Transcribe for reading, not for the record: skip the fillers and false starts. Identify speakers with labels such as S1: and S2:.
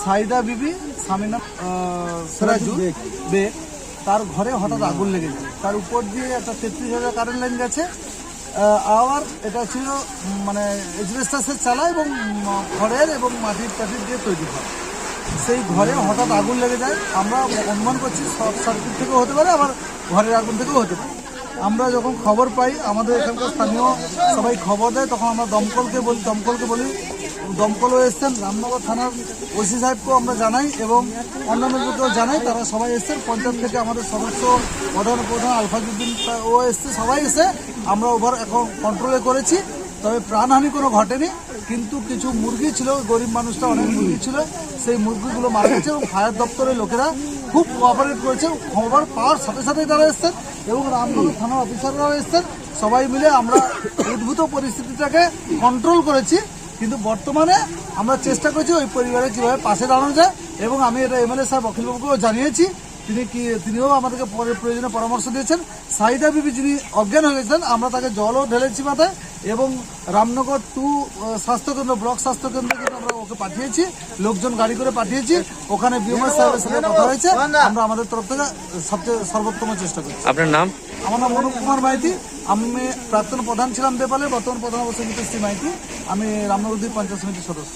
S1: সাইদা বিবি সামিনা সিরাজুল বেগ, তার ঘরে হঠাৎ আগুন লেগে যায়। তার উপর দিয়ে একটা 33,000 কারেন্ট লাইন গেছে। আবার এটা ছিল মানে এজবেস্টাসের চালা এবং খড়ের এবং মাটির টাটির দিয়ে তৈরি হয়। সেই ঘরে হঠাৎ আগুন লেগে যায়। আমরা অনুমান করছি শর্ট সার্কিট থেকেও হতে পারে, আবার ঘরের আগুন থেকেও হতে পারে। আমরা যখন খবর পাই, আমাদের এখানকার স্থানীয় সবাই খবর দেয়, তখন আমরা দমকলকে বলি। দমকলও এসছেন, রামনগর থানার ওসি সাহেবকেও আমরা জানাই এবং অন্যান্যদেরকেও জানাই, তারা সবাই এসছেন। পঞ্চায়েত থেকে আমাদের সদস্য প্রধান আলফাজুদ্দিন ও এসছে, সবাই এসে আমরা ওভার এখন কন্ট্রোলে করেছি। তবে প্রাণহানি কোনো ঘটেনি, কিন্তু কিছু মুরগি ছিল, গরিব মানুষটা অনেক মুরগি ছিল, সেই মুরগিগুলো মারা গেছে এবং ফায়ার দপ্তরের লোকেরা খুব কোঅপারেট করেছে। খবর পাওয়ার সাথে সাথেই তারা এসছেন এবং রামনগর থানার অফিসাররাও এসছেন। সবাই মিলে আমরা উদ্ভূত পরিস্থিতিটাকে কন্ট্রোল করেছি। কিন্তু বর্তমানে আমরা চেষ্টা করছি ওই পরিবারের কীভাবে পাশে দাঁড়ানো যায় এবং আমি এটা এমএলএ সাহেব অখিলবাবুকেও জানিয়েছি। তিনিও আমাদেরকে প্রয়োজনে পরামর্শ দিয়েছেন। সাইদা বিবি যিনি অজ্ঞান হয়ে গেছেন, আমরা তাকে জলও ঢেলেছি মাথায় এবং রামনগর 2 স্বাস্থ্যকেন্দ্র, ব্লক স্বাস্থ্যকেন্দ্রে কিন্তু আমরা ওকে পাঠিয়েছি, লোকজন গাড়ি করে পাঠিয়েছি। ওখানে বিএমএস সাহেবের সাথে কথা হয়েছে। আমরা আমাদের তরফ থেকে সবচেয়ে সর্বোত্তম চেষ্টা করছি।
S2: আপনার নাম?
S1: আমার নাম অনুপ কুমার মাইতি। আমি প্রাক্তন প্রধান ছিলাম দেপালে, বর্তমান প্রধান অবশ্যই শ্রী মাইতি। আমি রামনগর 2 পঞ্চায়েত সমিতির সদস্য।